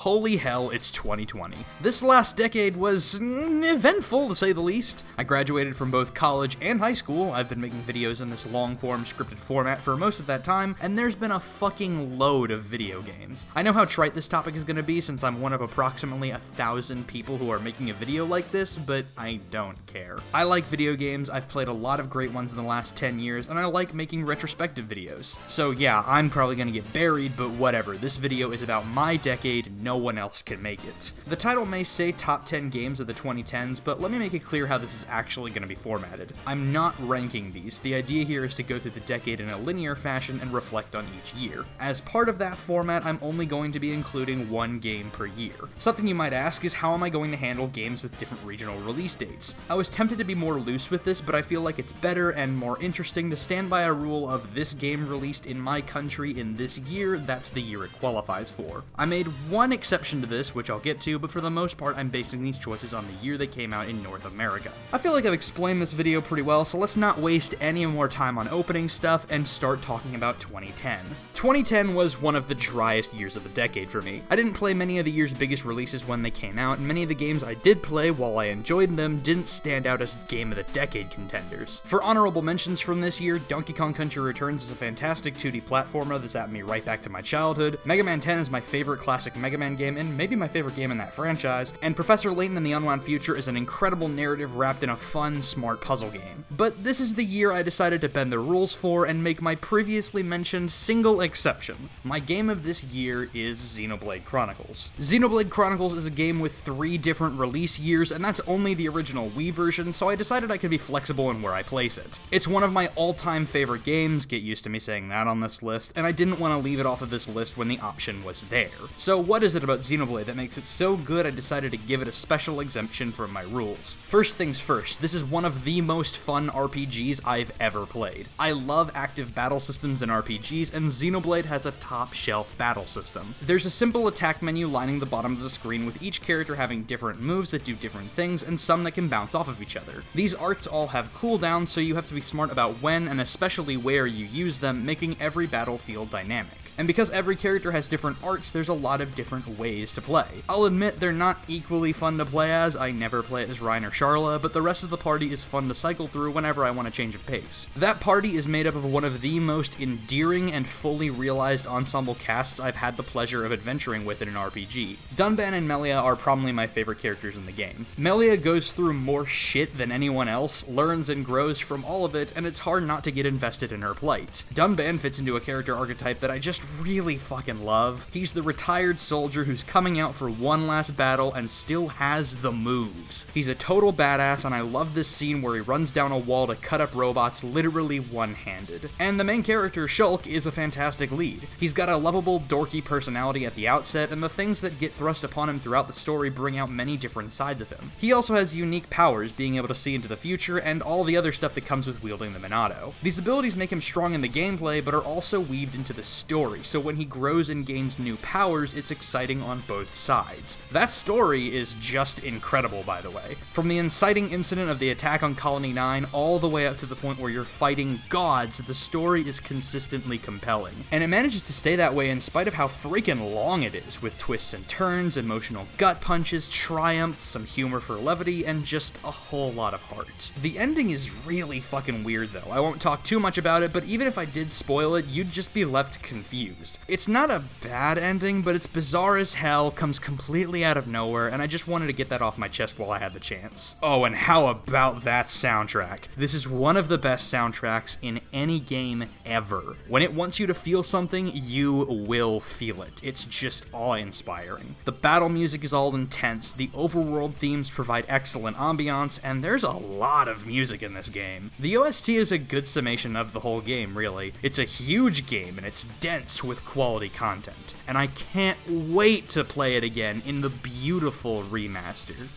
Holy hell, it's 2020. This last decade was eventful, to say the least. I graduated from both college and high school. I've been making videos in this long-form scripted format for most of that time, and there's been a fucking load of video games. I know how trite this topic is gonna be since I'm one of approximately 1,000 people who are making a video like this, but I don't care. I like video games, I've played a lot of great ones in the last 10 years, and I like making retrospective videos. So yeah, I'm probably gonna get buried, but whatever. This video is about my decade, no one else can make it. The title may say top 10 games of the 2010s, but let me make it clear how this is actually going to be formatted. I'm not ranking these. The idea here is to go through the decade in a linear fashion and reflect on each year. As part of that format, I'm only going to be including one game per year. Something you might ask is, how am I going to handle games with different regional release dates? I was tempted to be more loose with this, but I feel like it's better and more interesting to stand by a rule of this game released in my country in this year, that's the year it qualifies for. I made one exception to this, which I'll get to, but for the most part I'm basing these choices on the year they came out in North America. I feel like I've explained this video pretty well, so let's not waste any more time on opening stuff and start talking about 2010. 2010 was one of the driest years of the decade for me. I didn't play many of the year's biggest releases when they came out, and many of the games I did play, while I enjoyed them, didn't stand out as Game of the Decade contenders. For honorable mentions from this year, Donkey Kong Country Returns is a fantastic 2D platformer that zapped me right back to my childhood, Mega Man 10 is my favorite classic Mega Man game and maybe my favorite game in that franchise, and Professor Layton and the Unwound Future is an incredible narrative wrapped in a fun, smart puzzle game. But this is the year I decided to bend the rules for and make my previously mentioned single exception. My game of this year is Xenoblade Chronicles. Xenoblade Chronicles is a game with 3 different release years, and that's only the original Wii version, so I decided I could be flexible in where I place it. It's one of my all-time favorite games, get used to me saying that on this list, and I didn't want to leave it off of this list when the option was there. So what is it about Xenoblade that makes it so good I decided to give it a special exemption from my rules? First things first, this is one of the most fun RPGs I've ever played. I love active battle systems in RPGs, and Xenoblade has a top-shelf battle system. There's a simple attack menu lining the bottom of the screen, with each character having different moves that do different things, and some that can bounce off of each other. These arts all have cooldowns, so you have to be smart about when and especially where you use them, making every battle feel dynamic. And because every character has different arts, there's a lot of different ways to play. I'll admit they're not equally fun to play as, I never play as Rein or Sharla, but the rest of the party is fun to cycle through whenever I want a change of pace. That party is made up of one of the most endearing and fully realized ensemble casts I've had the pleasure of adventuring with in an RPG. Dunban and Melia are probably my favorite characters in the game. Melia goes through more shit than anyone else, learns and grows from all of it, and it's hard not to get invested in her plight. Dunban fits into a character archetype that I just really fucking love. He's the retired soldier who's coming out for one last battle and still has the moves. He's a total badass, and I love this scene where he runs down a wall to cut up robots literally one-handed. And the main character, Shulk, is a fantastic lead. He's got a lovable, dorky personality at the outset, and the things that get thrust upon him throughout the story bring out many different sides of him. He also has unique powers, being able to see into the future, and all the other stuff that comes with wielding the Monado. These abilities make him strong in the gameplay, but are also weaved into the story, so when he grows and gains new powers, it's exciting on both sides. That story is just incredible, by the way. From the inciting incident of the attack on Colony 9 all the way up to the point where you're fighting gods, the story is consistently compelling. And it manages to stay that way in spite of how freaking long it is, with twists and turns, emotional gut punches, triumphs, some humor for levity, and just a whole lot of heart. The ending is really fucking weird though. I won't talk too much about it, but even if I did spoil it, you'd just be left confused. It's not a bad ending, but it's bizarre as hell, comes completely out of nowhere, and I just wanted to get that off my chest while I had the chance. Oh, and how about that soundtrack? This is one of the best soundtracks in any game ever. When it wants you to feel something, you will feel it. It's just awe-inspiring. The battle music is all intense, the overworld themes provide excellent ambiance, and there's a lot of music in this game. The OST is a good summation of the whole game, really. It's a huge game, and it's dense with quality content, and I can't wait to play it again in the beautiful remaster.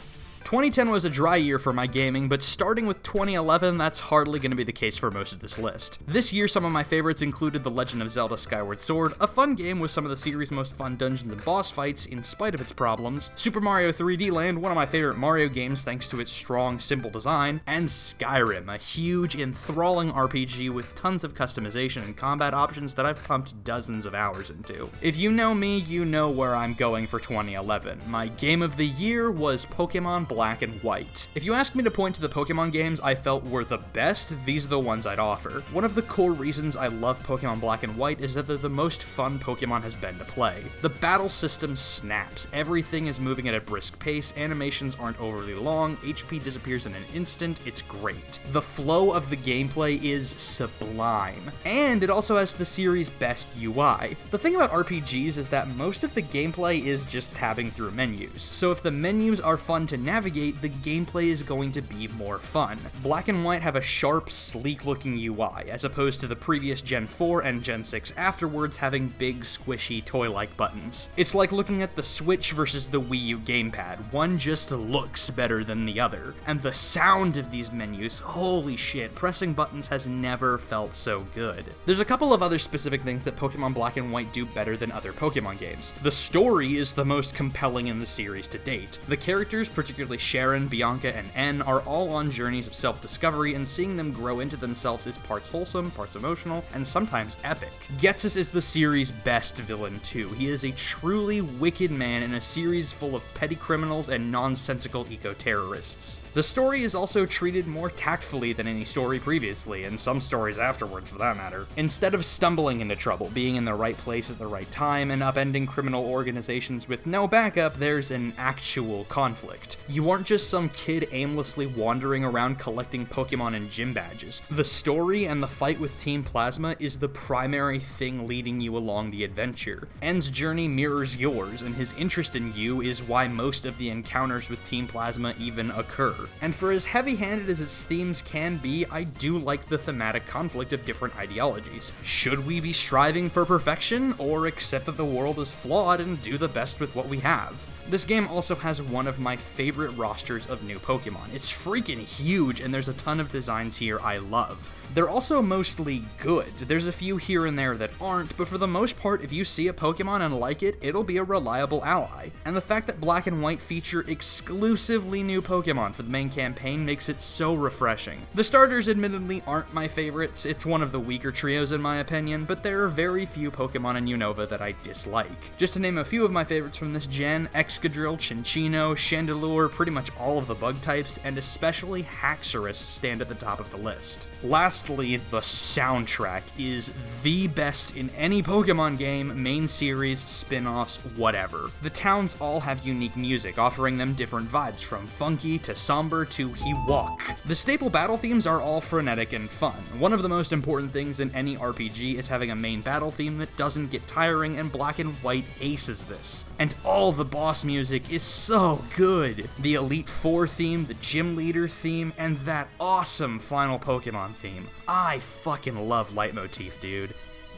2010 was a dry year for my gaming, but starting with 2011, that's hardly going to be the case for most of this list. This year, some of my favorites included The Legend of Zelda Skyward Sword, a fun game with some of the series' most fun dungeons and boss fights in spite of its problems, Super Mario 3D Land, one of my favorite Mario games thanks to its strong, simple design, and Skyrim, a huge, enthralling RPG with tons of customization and combat options that I've pumped dozens of hours into. If you know me, you know where I'm going for 2011. My game of the year was Pokemon Black and White. If you ask me to point to the Pokemon games I felt were the best, these are the ones I'd offer. One of the core reasons I love Pokemon Black and White is that they're the most fun Pokemon has been to play. The battle system snaps, everything is moving at a brisk pace, animations aren't overly long, HP disappears in an instant, it's great. The flow of the gameplay is sublime, and it also has the series' best UI. The thing about RPGs is that most of the gameplay is just tabbing through menus, so if the menus are fun to navigate, the gameplay is going to be more fun. Black and White have a sharp, sleek-looking UI, as opposed to the previous Gen 4 and Gen 6 afterwards having big, squishy, toy-like buttons. It's like looking at the Switch versus the Wii U gamepad. One just looks better than the other. And the sound of these menus, holy shit, pressing buttons has never felt so good. There's a couple of other specific things that Pokemon Black and White do better than other Pokemon games. The story is the most compelling in the series to date. The characters, particularly Sharon, Bianca, and N, are all on journeys of self-discovery, and seeing them grow into themselves is parts wholesome, parts emotional, and sometimes epic. Ghetsis is the series' best villain too. He is a truly wicked man in a series full of petty criminals and nonsensical eco-terrorists. The story is also treated more tactfully than any story previously, and some stories afterwards for that matter. Instead of stumbling into trouble, being in the right place at the right time, and upending criminal organizations with no backup, there's an actual conflict. You aren't just some kid aimlessly wandering around collecting Pokemon and gym badges. The story and the fight with Team Plasma is the primary thing leading you along the adventure. N's journey mirrors yours, and his interest in you is why most of the encounters with Team Plasma even occur. And for as heavy-handed as its themes can be, I do like the thematic conflict of different ideologies. Should we be striving for perfection, or accept that the world is flawed and do the best with what we have? This game also has one of my favorite rosters of new Pokemon. It's freaking huge, and there's a ton of designs here I love. They're also mostly good. There's a few here and there that aren't, but for the most part, if you see a Pokemon and like it, it'll be a reliable ally. And the fact that Black and White feature exclusively new Pokemon for the main campaign makes it so refreshing. The starters admittedly aren't my favorites, it's one of the weaker trios in my opinion, but there are very few Pokemon in Unova that I dislike. Just to name a few of my favorites from this gen, Excadrill, Chinchino, Chandelure, pretty much all of the bug types, and especially Haxorus stand at the top of the list. Lastly, the soundtrack is the best in any Pokemon game, main series, spin-offs, whatever. The towns all have unique music, offering them different vibes, from funky to somber to Hiwok. The staple battle themes are all frenetic and fun. One of the most important things in any RPG is having a main battle theme that doesn't get tiring, and Black and White aces this. And all the boss music is so good. The Elite Four theme, the Gym Leader theme, and that awesome final Pokemon theme. I fucking love Leitmotif, dude.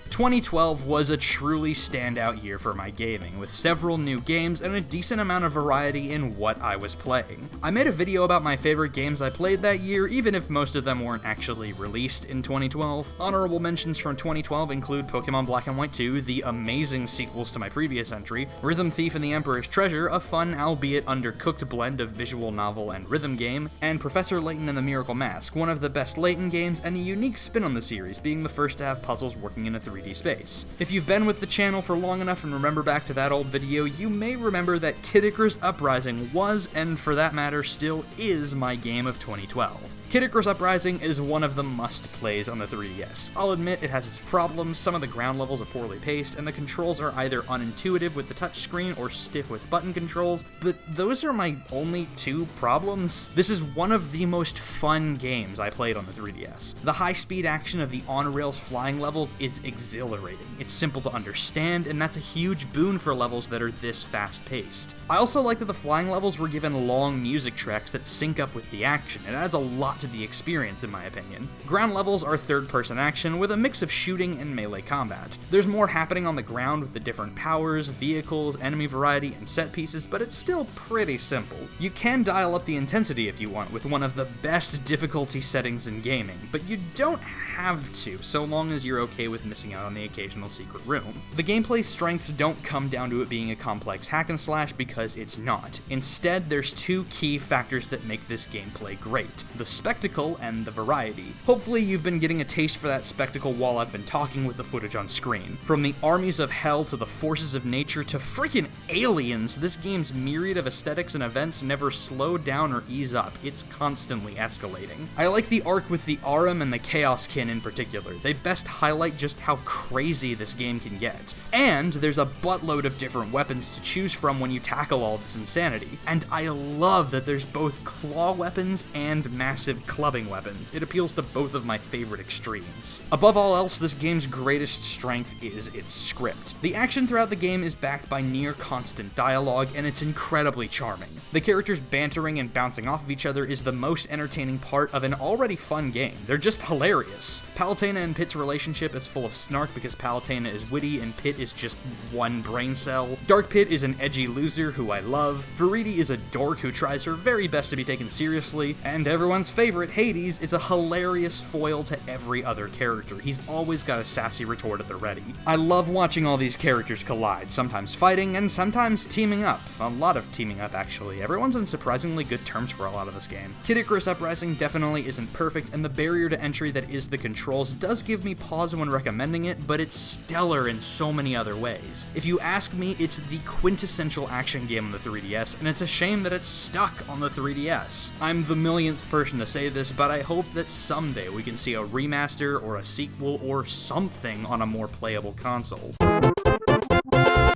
2012 was a truly standout year for my gaming, with several new games and a decent amount of variety in what I was playing. I made a video about my favorite games I played that year, even if most of them weren't actually released in 2012. Honorable mentions from 2012 include Pokemon Black and White 2, the amazing sequels to my previous entry, Rhythm Thief and the Emperor's Treasure, a fun, albeit undercooked blend of visual novel and rhythm game, and Professor Layton and the Miracle Mask, one of the best Layton games and a unique spin on the series, being the first to have puzzles working in a 3D space. If you've been with the channel for long enough and remember back to that old video, you may remember that Kid Icarus Uprising was, and for that matter still is, my game of 2012. Kid Icarus Uprising is one of the must-plays on the 3DS. I'll admit it has its problems, some of the ground levels are poorly paced, and the controls are either unintuitive with the touchscreen or stiff with button controls, but those are my only two problems. This is one of the most fun games I played on the 3DS. The high-speed action of the on-rails flying levels is exhilarating. It's simple to understand, and that's a huge boon for levels that are this fast-paced. I also like that the flying levels were given long music tracks that sync up with the action. It adds a lot lot to the experience in my opinion. Ground levels are third-person action with a mix of shooting and melee combat. There's more happening on the ground with the different powers, vehicles, enemy variety, and set pieces, but it's still pretty simple. You can dial up the intensity if you want with one of the best difficulty settings in gaming, but you don't have to, so long as you're okay with missing out on the occasional secret room. The gameplay strengths don't come down to it being a complex hack and slash because it's not. Instead, there's two key factors that make this gameplay great: the spectacle and the variety. Hopefully you've been getting a taste for that spectacle while I've been talking with the footage on screen. From the armies of hell to the forces of nature to freaking aliens, this game's myriad of aesthetics and events never slow down or ease up. It's constantly escalating. I like the arc with the Arum and the Chaos Kin in particular. They best highlight just how crazy this game can get. And there's a buttload of different weapons to choose from when you tackle all this insanity. And I love that there's both claw weapons and massive clubbing weapons. It appeals to both of my favorite extremes. Above all else, this game's greatest strength is its script. The action throughout the game is backed by near constant dialogue, and it's incredibly charming. The characters bantering and bouncing off of each other is the most entertaining part of an already fun game. They're just hilarious. Palutena and Pit's relationship is full of snark because Palutena is witty and Pit is just one brain cell. Dark Pit is an edgy loser who I love. Viridi is a dork who tries her very best to be taken seriously, and everyone's favorite, Hades, is a hilarious foil to every other character. He's always got a sassy retort at the ready. I love watching all these characters collide, sometimes fighting and sometimes teaming up. A lot of teaming up, actually. Everyone's on surprisingly good terms for a lot of this game. Kid Icarus Uprising definitely isn't perfect, and the barrier to entry that is the controls does give me pause when recommending it, but it's stellar in so many other ways. If you ask me, it's the quintessential action game on the 3DS, and it's a shame that it's stuck on the 3DS. I'm the millionth person to say this, but I hope that someday we can see a remaster or a sequel or something on a more playable console.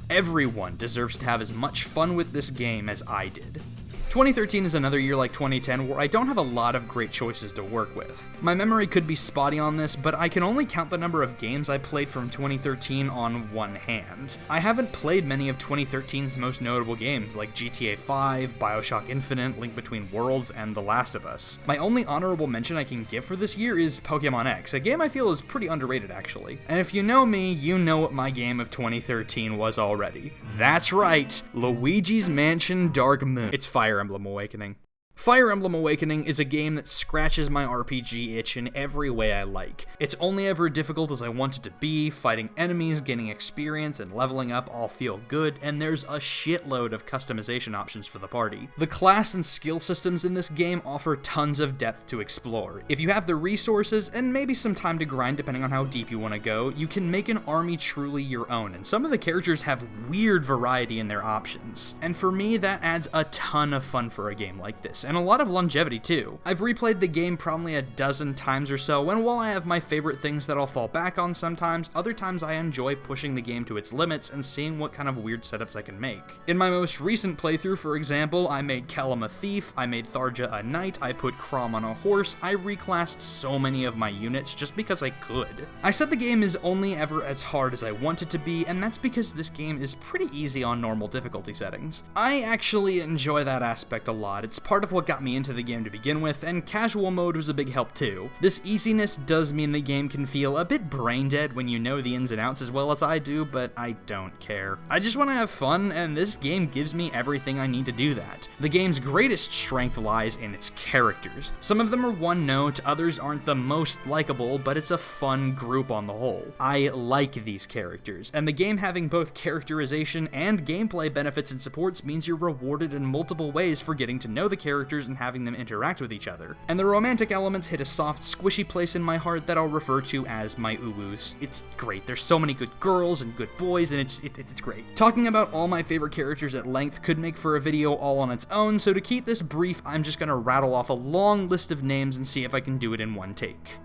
Everyone deserves to have as much fun with this game as I did. 2013 is another year like 2010 where I don't have a lot of great choices to work with. My memory could be spotty on this, but I can only count the number of games I played from 2013 on one hand. I haven't played many of 2013's most notable games like GTA 5, BioShock Infinite, Link Between Worlds, and The Last of Us. My only honorable mention I can give for this year is Pokémon X, a game I feel is pretty underrated actually. And if you know me, you know what my game of 2013 was already. That's right, Luigi's Mansion Dark Moon. It's Fire Emblem Awakening. Fire Emblem Awakening is a game that scratches my RPG itch in every way I like. It's only ever difficult as I want it to be, fighting enemies, gaining experience, and leveling up all feel good, and there's a shitload of customization options for the party. The class and skill systems in this game offer tons of depth to explore. If you have the resources, and maybe some time to grind depending on how deep you want to go, you can make an army truly your own, and some of the characters have weird variety in their options. And for me, that adds a ton of fun for a game like this, and a lot of longevity too. I've replayed the game probably a dozen times or so, and while I have my favorite things that I'll fall back on sometimes, other times I enjoy pushing the game to its limits and seeing what kind of weird setups I can make. In my most recent playthrough, for example, I made Kellum a thief, I made Tharja a knight, I put Chrom on a horse, I reclassed so many of my units just because I could. I said the game is only ever as hard as I want it to be, and that's because this game is pretty easy on normal difficulty settings. I actually enjoy that aspect a lot. It's part of what got me into the game to begin with, and casual mode was a big help too. This easiness does mean the game can feel a bit brain dead when you know the ins and outs as well as I do, but I don't care. I just want to have fun, and this game gives me everything I need to do that. The game's greatest strength lies in its characters. Some of them are one note, others aren't the most likable, but it's a fun group on the whole. I like these characters, and the game having both characterization and gameplay benefits and supports means you're rewarded in multiple ways for getting to know the characters and having them interact with each other. And the romantic elements hit a soft, squishy place in my heart that I'll refer to as my uwus. It's great. There's so many good girls and good boys, and it's great. Talking about all my favorite characters at length could make for a video all on its own, so to keep this brief, I'm just gonna rattle off a long list of names and see if I can do it in one take.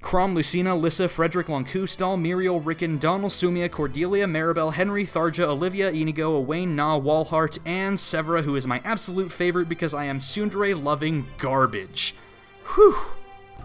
Chrom, Lucina, Lissa, Frederick, Lonkustal, Muriel, Rickon, Donald, Sumia, Cordelia, Maribel, Henry, Tharja, Olivia, Inigo, Owain, Na, Walhart, and Severa, who is my absolute favorite because I am tsundere-loving garbage. Whew.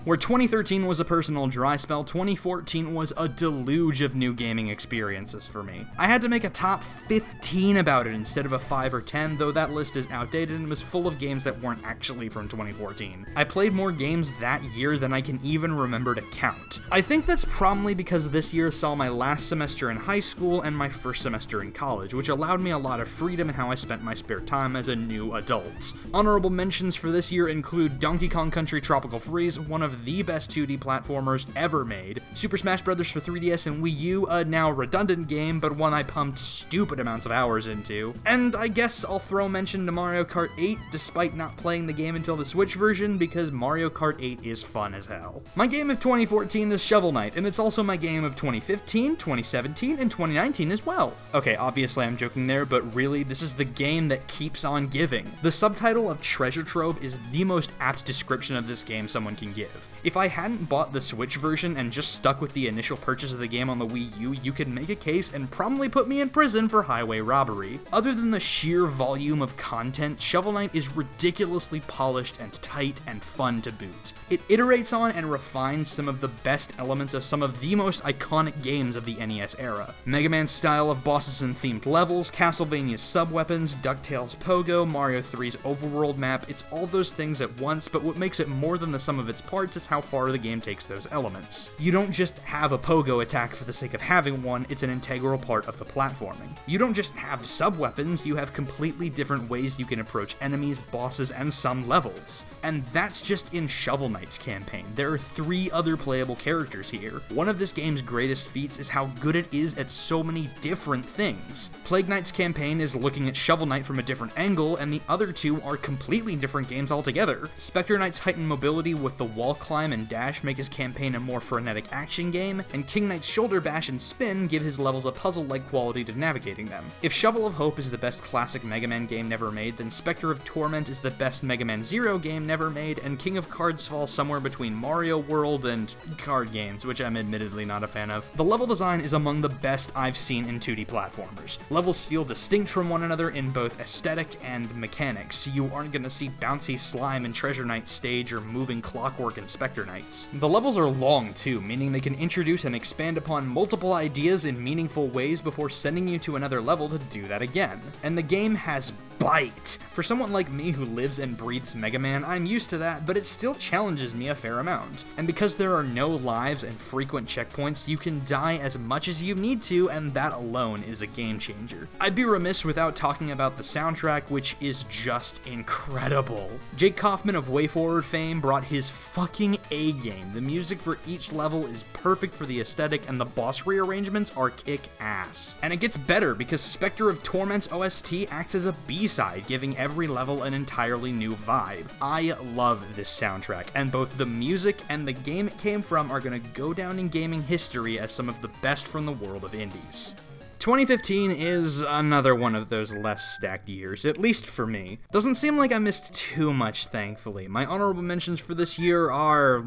Where 2013 was a personal dry spell, 2014 was a deluge of new gaming experiences for me. I had to make a top 15 about it instead of a 5 or 10, though that list is outdated and was full of games that weren't actually from 2014. I played more games that year than I can even remember to count. I think that's probably because this year saw my last semester in high school and my first semester in college, which allowed me a lot of freedom in how I spent my spare time as a new adult. Honorable mentions for this year include Donkey Kong Country Tropical Freeze, one of the best 2D platformers ever made, Super Smash Bros. For 3DS and Wii U, a now redundant game, but one I pumped stupid amounts of hours into, and I guess I'll throw mention to Mario Kart 8, despite not playing the game until the Switch version, because Mario Kart 8 is fun as hell. My game of 2014 is Shovel Knight, and it's also my game of 2015, 2017, and 2019 as well. Okay, obviously I'm joking there, but really, this is the game that keeps on giving. The subtitle of Treasure Trove is the most apt description of this game someone can give. If I hadn't bought the Switch version and just stuck with the initial purchase of the game on the Wii U, you could make a case and probably put me in prison for highway robbery. Other than the sheer volume of content, Shovel Knight is ridiculously polished and tight and fun to boot. It iterates on and refines some of the best elements of some of the most iconic games of the NES era. Mega Man's style of bosses and themed levels, Castlevania's sub-weapons, DuckTales Pogo, Mario 3's overworld map, it's all those things at once, but what makes it more than the sum of its parts is how far the game takes those elements. You don't just have a pogo attack for the sake of having one, it's an integral part of the platforming. You don't just have sub-weapons, you have completely different ways you can approach enemies, bosses, and some levels. And that's just in Shovel Knight's campaign. There are 3 other playable characters here. One of this game's greatest feats is how good it is at so many different things. Plague Knight's campaign is looking at Shovel Knight from a different angle, and the other 2 are completely different games altogether. Spectre Knight's heightened mobility with the wall climb and dash make his campaign a more frenetic action game, and King Knight's shoulder bash and spin give his levels a puzzle-like quality to navigating them. If Shovel of Hope is the best classic Mega Man game never made, then Spectre of Torment is the best Mega Man Zero game never made, and King of Cards falls somewhere between Mario World and card games, which I'm admittedly not a fan of. The level design is among the best I've seen in 2D platformers. Levels feel distinct from one another in both aesthetic and mechanics. You aren't gonna see bouncy slime in Treasure Knight stage or moving clockwork in Spectre Knights. The levels are long too, meaning they can introduce and expand upon multiple ideas in meaningful ways before sending you to another level to do that again. And the game has bite. For someone like me who lives and breathes Mega Man, I'm used to that, but it still challenges me a fair amount. And because there are no lives and frequent checkpoints, you can die as much as you need to, and that alone is a game changer. I'd be remiss without talking about the soundtrack, which is just incredible. Jake Kaufman of WayForward fame brought his fucking A-game. The music for each level is perfect for the aesthetic, and the boss rearrangements are kick-ass. And it gets better because Spectre of Torment's OST acts as a B-side, giving every level an entirely new vibe. I love this soundtrack, and both the music and the game it came from are gonna go down in gaming history as some of the best from the world of indies. 2015 is another one of those less stacked years, at least for me. Doesn't seem like I missed too much, thankfully. My honorable mentions for this year are,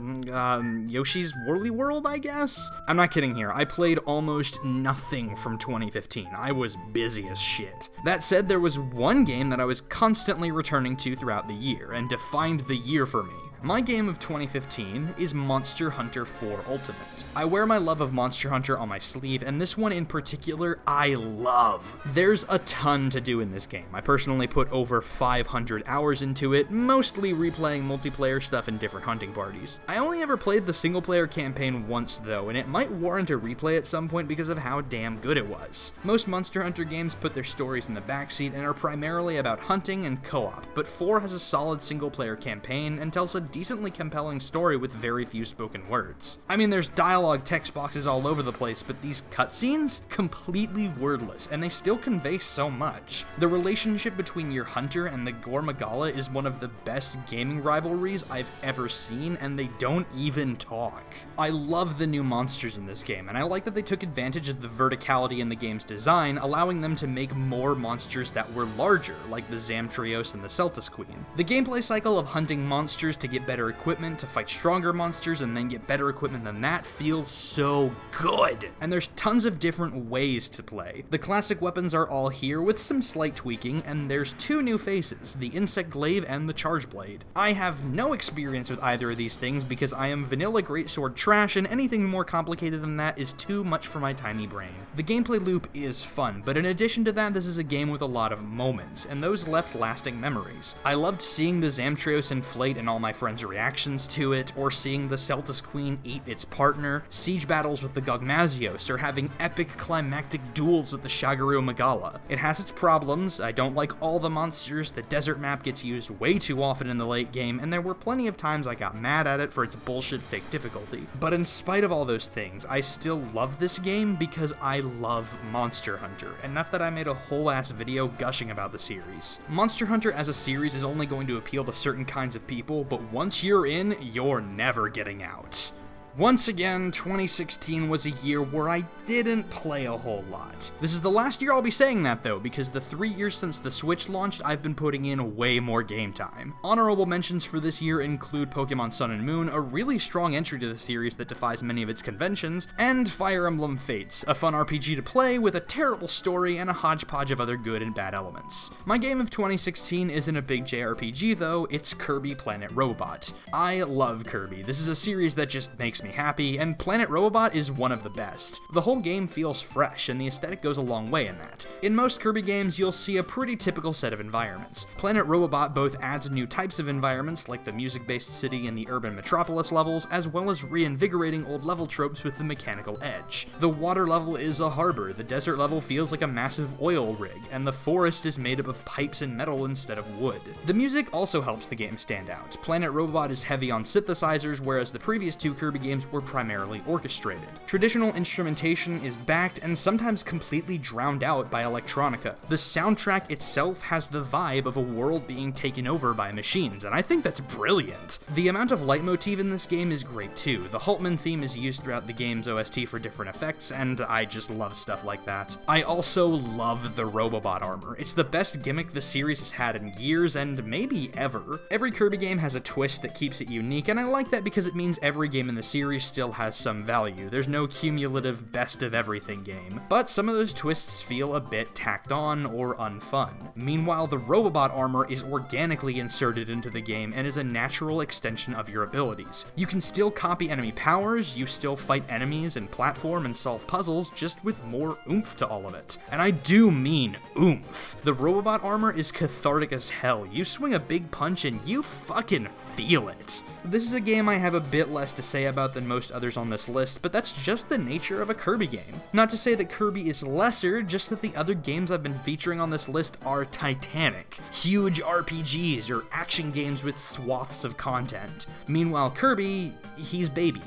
Yoshi's Woolly World, I guess? I'm not kidding here, I played almost nothing from 2015. I was busy as shit. That said, there was one game that I was constantly returning to throughout the year, and defined the year for me. My game of 2015 is Monster Hunter 4 Ultimate. I wear my love of Monster Hunter on my sleeve, and this one in particular, I love. There's a ton to do in this game. I personally put over 500 hours into it, mostly replaying multiplayer stuff in different hunting parties. I only ever played the single-player campaign once though, and it might warrant a replay at some point because of how damn good it was. Most Monster Hunter games put their stories in the backseat and are primarily about hunting and co-op, but 4 has a solid single-player campaign and tells a decently compelling story with very few spoken words. I mean, there's dialogue text boxes all over the place, but these cutscenes? Completely wordless, and they still convey so much. The relationship between your hunter and the Gore Magala is one of the best gaming rivalries I've ever seen, and they don't even talk. I love the new monsters in this game, and I like that they took advantage of the verticality in the game's design, allowing them to make more monsters that were larger, like the Zamtrios and the Celtis Queen. The gameplay cycle of hunting monsters to give get better equipment to fight stronger monsters and then get better equipment than that feels so good. And there's tons of different ways to play. The classic weapons are all here with some slight tweaking, and there's 2 new faces, the Insect Glaive and the Charge Blade. I have no experience with either of these things because I am vanilla greatsword trash, and anything more complicated than that is too much for my tiny brain. The gameplay loop is fun, but in addition to that, this is a game with a lot of moments, and those left lasting memories. I loved seeing the Zamtrios inflate and all my friends' reactions to it, or seeing the Celtis Queen eat its partner, siege battles with the Gogmazios, or having epic climactic duels with the Shagaru Magala. It has its problems. I don't like all the monsters, the desert map gets used way too often in the late game, and there were plenty of times I got mad at it for its bullshit fake difficulty. But in spite of all those things, I still love this game because I love Monster Hunter, enough that I made a whole ass video gushing about the series. Monster Hunter as a series is only going to appeal to certain kinds of people, but once you're in, you're never getting out. Once again, 2016 was a year where I didn't play a whole lot. This is the last year I'll be saying that though, because the 3 years since the Switch launched, I've been putting in way more game time. Honorable mentions for this year include Pokemon Sun and Moon, a really strong entry to the series that defies many of its conventions, and Fire Emblem Fates, a fun RPG to play with a terrible story and a hodgepodge of other good and bad elements. My game of 2016 isn't a big JRPG though, it's Kirby Planet Robobot. I love Kirby. This is a series that just makes me happy, and Planet Robobot is one of the best. The whole game feels fresh, and the aesthetic goes a long way in that. In most Kirby games, you'll see a pretty typical set of environments. Planet Robobot both adds new types of environments, like the music-based city and the urban metropolis levels, as well as reinvigorating old level tropes with the mechanical edge. The water level is a harbor, the desert level feels like a massive oil rig, and the forest is made up of pipes and metal instead of wood. The music also helps the game stand out. Planet Robobot is heavy on synthesizers, whereas the previous 2 Kirby games were primarily orchestrated. Traditional instrumentation is backed and sometimes completely drowned out by electronica. The soundtrack itself has the vibe of a world being taken over by machines, and I think that's brilliant. The amount of leitmotif in this game is great too. The Hultman theme is used throughout the game's OST for different effects, and I just love stuff like that. I also love the Robobot armor. It's the best gimmick the series has had in years, and maybe ever. Every Kirby game has a twist that keeps it unique, and I like that because it means every game in the series still has some value. There's no cumulative best of everything game, but some of those twists feel a bit tacked on or unfun. Meanwhile, the Robobot armor is organically inserted into the game and is a natural extension of your abilities. You can still copy enemy powers, you still fight enemies and platform and solve puzzles, just with more oomph to all of it. And I do mean oomph. The Robobot armor is cathartic as hell. You swing a big punch and you fucking feel it. This is a game I have a bit less to say about than most others on this list, but that's just the nature of a Kirby game. Not to say that Kirby is lesser, just that the other games I've been featuring on this list are titanic. Huge RPGs or action games with swaths of content. Meanwhile, Kirby, he's baby.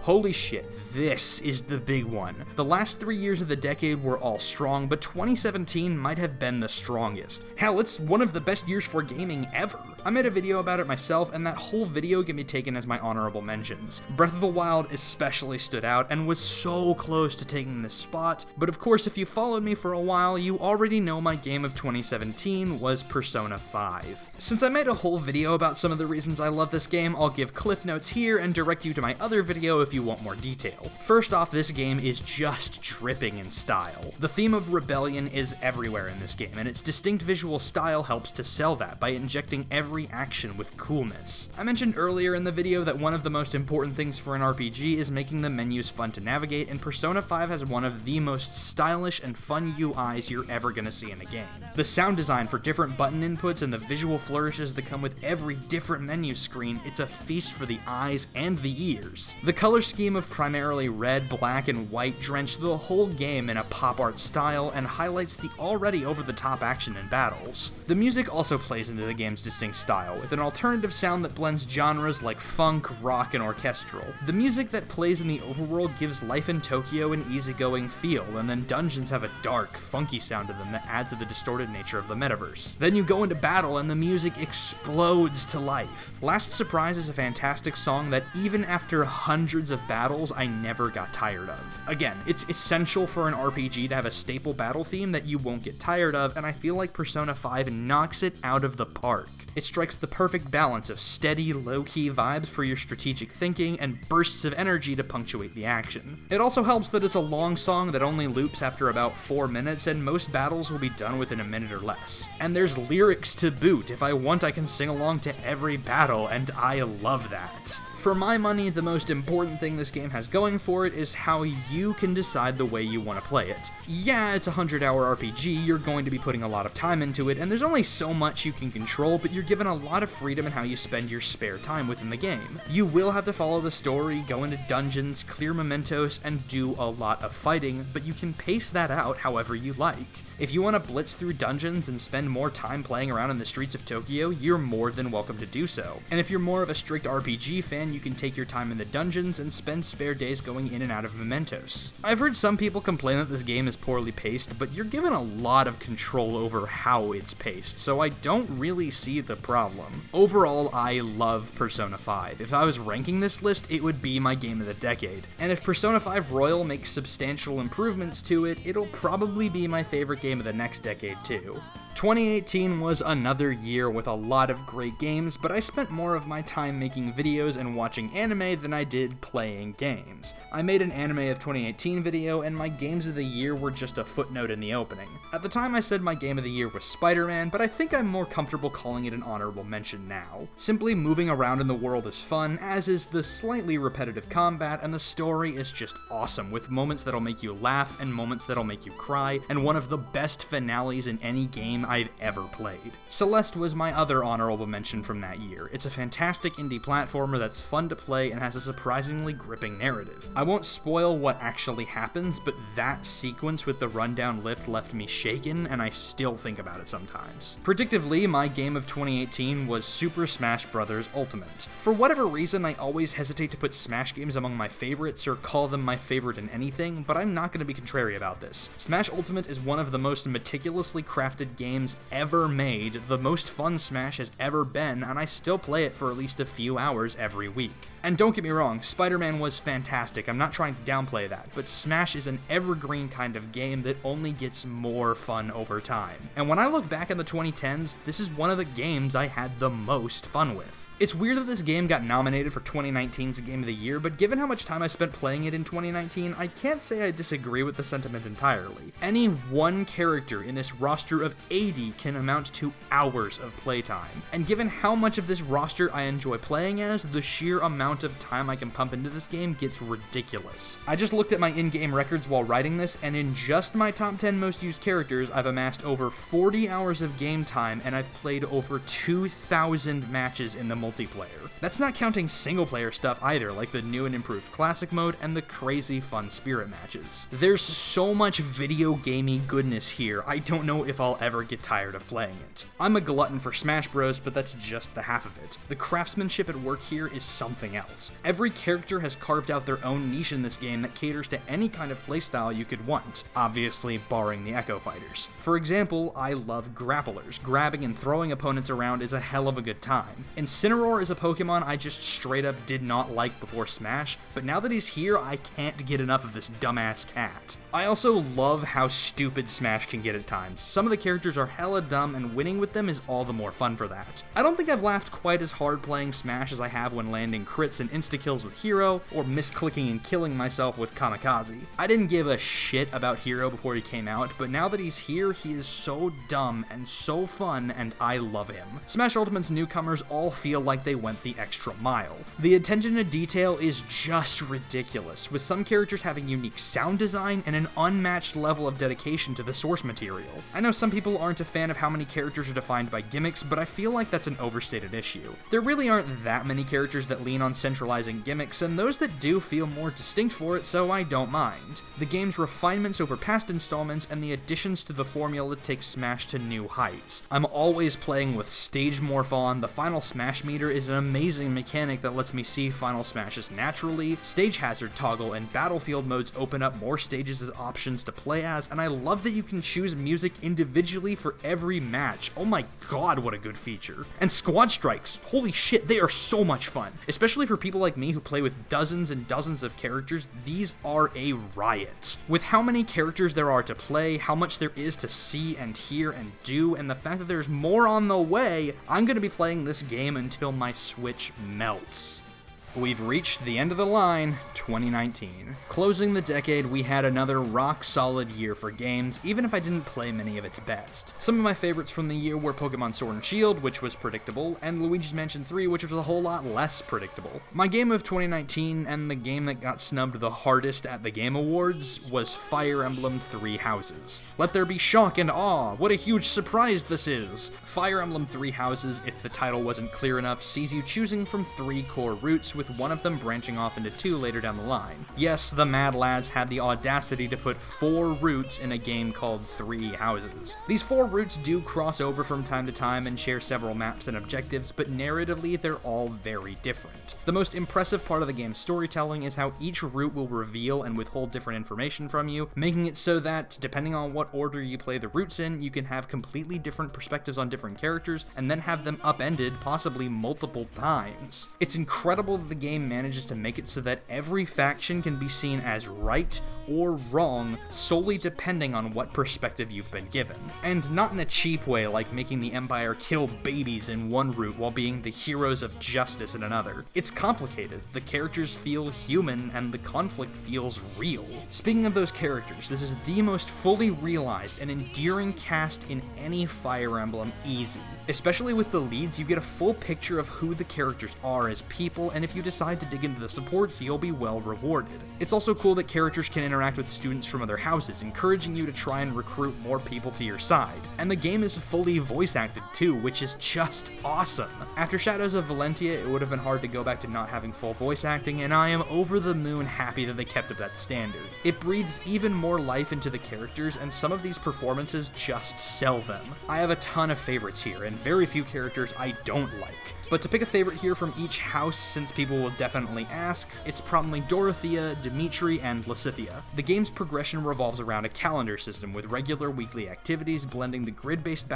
Holy shit, this is the big one. The last 3 years of the decade were all strong, but 2017 might have been the strongest. Hell, it's one of the best years for gaming ever. I made a video about it myself, and that whole video can be taken as my honorable mentions. Breath of the Wild especially stood out and was so close to taking this spot, but of course if you followed me for a while, you already know my game of 2017 was Persona 5. Since I made a whole video about some of the reasons I love this game, I'll give cliff notes here and direct you to my other video if you want more detail. First off, this game is just dripping in style. The theme of rebellion is everywhere in this game, and its distinct visual style helps to sell that by injecting every action with coolness. I mentioned earlier in the video that one of the most important things for an RPG is making the menus fun to navigate, and Persona 5 has one of the most stylish and fun UIs you're ever gonna see in a game. The sound design for different button inputs and the visual flourishes that come with every different menu screen, it's a feast for the eyes and the ears. The color scheme of primarily red, black, and white drench the whole game in a pop art style and highlights the already over-the-top action in battles. The music also plays into the game's distinct style, with an alternative sound that blends genres like funk, rock, and orchestral. The music that plays in the overworld gives Life in Tokyo an easygoing feel, and then dungeons have a dark, funky sound to them that adds to the distorted nature of the metaverse. Then you go into battle and the music explodes to life. Last Surprise is a fantastic song that even after hundreds of battles, I never got tired of. Again, it's essential for an RPG to have a staple battle theme that you won't get tired of, and I feel like Persona 5 knocks it out of the park. It's strikes the perfect balance of steady, low-key vibes for your strategic thinking and bursts of energy to punctuate the action. It also helps that it's a long song that only loops after about 4 minutes, and most battles will be done within a minute or less. And there's lyrics to boot. If I want, I can sing along to every battle, and I love that. For my money, the most important thing this game has going for it is how you can decide the way you want to play it. Yeah, it's a 100-hour RPG, you're going to be putting a lot of time into it, and there's only so much you can control, but you're given a lot of freedom in how you spend your spare time within the game. You will have to follow the story, go into dungeons, clear mementos, and do a lot of fighting, but you can pace that out however you like. If you want to blitz through dungeons and spend more time playing around in the streets of Tokyo, you're more than welcome to do so. And if you're more of a strict RPG fan, you can take your time in the dungeons and spend spare days going in and out of mementos. I've heard some people complain that this game is poorly paced, but you're given a lot of control over how it's paced, so I don't really see the problem. Overall, I love Persona 5. If I was ranking this list, it would be my game of the decade. And if Persona 5 Royal makes substantial improvements to it, it'll probably be my favorite game of the next decade too. 2018 was another year with a lot of great games, but I spent more of my time making videos and watching anime than I did playing games. I made an Anime of 2018 video, and my games of the year were just a footnote in the opening. At the time I said my game of the year was Spider-Man, but I think I'm more comfortable calling it an honorable mention now. Simply moving around in the world is fun, as is the slightly repetitive combat, and the story is just awesome, with moments that'll make you laugh and moments that'll make you cry, and one of the best finales in any game I've ever played. Celeste was my other honorable mention from that year. It's a fantastic indie platformer that's fun to play and has a surprisingly gripping narrative. I won't spoil what actually happens, but that sequence with the rundown lift left me shaken, and I still think about it sometimes. Predictively, my game of 2018 was Super Smash Bros. Ultimate. For whatever reason, I always hesitate to put Smash games among my favorites or call them my favorite in anything, but I'm not going to be contrary about this. Smash Ultimate is one of the most meticulously crafted games ever made, the most fun Smash has ever been, and I still play it for at least a few hours every week. And don't get me wrong, Spider-Man was fantastic, I'm not trying to downplay that, but Smash is an evergreen kind of game that only gets more fun over time. And when I look back in the 2010s, this is one of the games I had the most fun with. It's weird that this game got nominated for 2019's Game of the Year, but given how much time I spent playing it in 2019, I can't say I disagree with the sentiment entirely. Any one character in this roster of 80 can amount to hours of playtime, and given how much of this roster I enjoy playing as, the sheer amount of time I can pump into this game gets ridiculous. I just looked at my in-game records while writing this, and in just my top 10 most used characters, I've amassed over 40 hours of game time, and I've played over 2,000 matches in the multiplayer. That's not counting single-player stuff either, like the new and improved classic mode and the crazy fun spirit matches. There's so much video gamey goodness here, I don't know if I'll ever get tired of playing it. I'm a glutton for Smash Bros, but that's just the half of it. The craftsmanship at work here is something else. Every character has carved out their own niche in this game that caters to any kind of playstyle you could want, obviously barring the Echo Fighters. For example, I love grapplers. Grabbing and throwing opponents around is a hell of a good time. Incineroar is a Pokemon I just straight up did not like before Smash, but now that he's here, I can't get enough of this dumbass cat. I also love how stupid Smash can get at times. Some of the characters are hella dumb, and winning with them is all the more fun for that. I don't think I've laughed quite as hard playing Smash as I have when landing crits and insta-kills with Hero, or misclicking and killing myself with Kamikaze. I didn't give a shit about Hero before he came out, but now that he's here, he is so dumb and so fun, and I love him. Smash Ultimate's newcomers all feel like they went the extra mile. The attention to detail is just ridiculous, with some characters having unique sound design and an unmatched level of dedication to the source material. I know some people aren't a fan of how many characters are defined by gimmicks, but I feel like that's an overstated issue. There really aren't that many characters that lean on centralizing gimmicks, and those that do feel more distinct for it, so I don't mind. The game's refinements over past installments and the additions to the formula take Smash to new heights. I'm always playing with Stage Morphon, the final Smash meter Meter is an amazing mechanic that lets me see final smashes naturally, stage hazard toggle and battlefield modes open up more stages as options to play as, and I love that you can choose music individually for every match. Oh my god, what a good feature. And squad strikes, holy shit, they are so much fun. Especially for people like me who play with dozens and dozens of characters, these are a riot. With how many characters there are to play, how much there is to see and hear and do, and the fact that there's more on the way, I'm going to be playing this game until my Switch melts. We've reached the end of the line, 2019. Closing the decade, we had another rock-solid year for games, even if I didn't play many of its best. Some of my favorites from the year were Pokemon Sword and Shield, which was predictable, and Luigi's Mansion 3, which was a whole lot less predictable. My game of 2019, and the game that got snubbed the hardest at the Game Awards, was Fire Emblem Three Houses. Let there be shock and awe! What a huge surprise this is! Fire Emblem Three Houses, if the title wasn't clear enough, sees you choosing from 3 core routes, with one of them branching off into 2 later down the line. Yes, the Mad Lads had the audacity to put 4 routes in a game called Three Houses. These 4 routes do cross over from time to time and share several maps and objectives, but narratively they're all very different. The most impressive part of the game's storytelling is how each route will reveal and withhold different information from you, making it so that, depending on what order you play the routes in, you can have completely different perspectives on different characters, and then have them upended possibly multiple times. It's incredible that the game manages to make it so that every faction can be seen as right or wrong solely depending on what perspective you've been given. And not in a cheap way like making the Empire kill babies in one route while being the heroes of justice in another. It's complicated, the characters feel human, and the conflict feels real. Speaking of those characters, this is the most fully realized and endearing cast in any Fire Emblem easy. Especially with the leads, you get a full picture of who the characters are as people, and if you decide to dig into the supports, you'll be well rewarded. It's also cool that characters can interact with students from other houses, encouraging you to try and recruit more people to your side. And the game is fully voice acted too, which is just awesome. After Shadows of Valentia, it would have been hard to go back to not having full voice acting, and I am over the moon happy that they kept up that standard. It breathes even more life into the characters, and some of these performances just sell them. I have a ton of favorites here, and very few characters I don't like. But to pick a favorite here from each house, since people will definitely ask, it's probably Dorothea, Dimitri, and Lysithea. The game's progression revolves around a calendar system with regular weekly activities blending the grid-based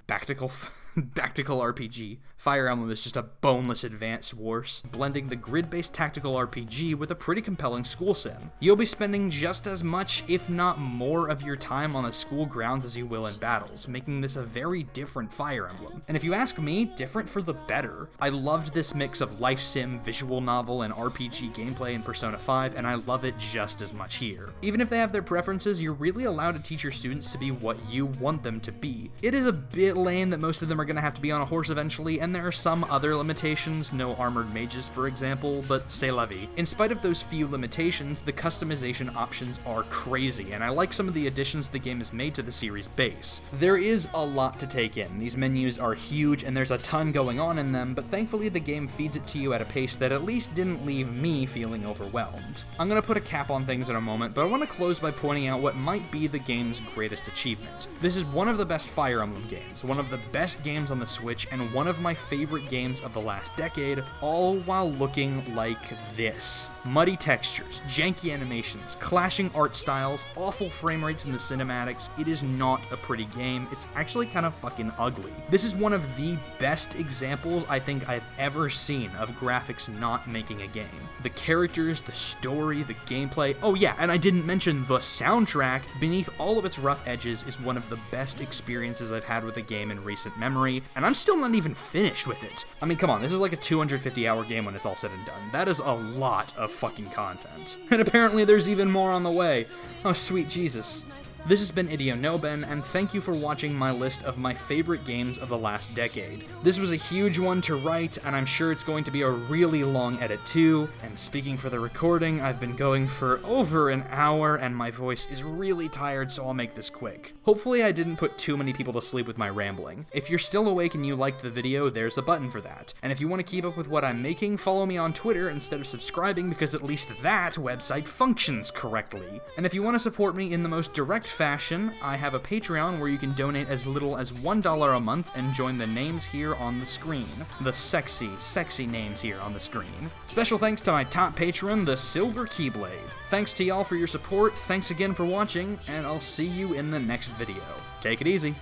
Bactical RPG. Fire Emblem is just a boneless Advance Wars, blending the grid-based tactical RPG with a pretty compelling school sim. You'll be spending just as much, if not more, of your time on the school grounds as you will in battles, making this a very different Fire Emblem. And if you ask me, different for the better. I loved this mix of life sim, visual novel, and RPG gameplay in Persona 5, and I love it just as much here. Even if they have their preferences, you're really allowed to teach your students to be what you want them to be. It is a bit lame that most of them are going to have to be on a horse eventually, and there are some other limitations, no armored mages for example, but c'est la vie. In spite of those few limitations, the customization options are crazy, and I like some of the additions the game has made to the series base. There is a lot to take in. These menus are huge, and there's a ton going on in them, but thankfully the game feeds it to you at a pace that at least didn't leave me feeling overwhelmed. I'm gonna put a cap on things in a moment, but I want to close by pointing out what might be the game's greatest achievement. This is one of the best Fire Emblem games, one of the best games on the Switch, and one of my favorite games of the last decade, all while looking like this. Muddy textures, janky animations, clashing art styles, awful frame rates in the cinematics. It is not a pretty game, it's actually kind of fucking ugly. This is one of the best examples I think I've ever seen of graphics not making a game. The characters, the story, the gameplay, oh yeah, and I didn't mention the soundtrack, beneath all of its rough edges, is one of the best experiences I've had with a game in recent memory, and I'm still not even finished with it. I mean, come on, this is like a 250-hour game when it's all said and done. That is a lot of fucking content. And apparently there's even more on the way. Oh, sweet Jesus. This has been IdeoNoben, and thank you for watching my list of my favorite games of the last decade. This was a huge one to write, and I'm sure it's going to be a really long edit too, and speaking for the recording, I've been going for over an hour, and my voice is really tired, so I'll make this quick. Hopefully I didn't put too many people to sleep with my rambling. If you're still awake and you liked the video, there's a button for that. And if you want to keep up with what I'm making, follow me on Twitter instead of subscribing, because at least that website functions correctly. And if you want to support me in the most direct fashion, I have a Patreon where you can donate as little as $1 a month and join the names here on the screen. The sexy, sexy names here on the screen. Special thanks to my top patron, the Silver Keyblade. Thanks to y'all for your support, thanks again for watching, and I'll see you in the next video. Take it easy.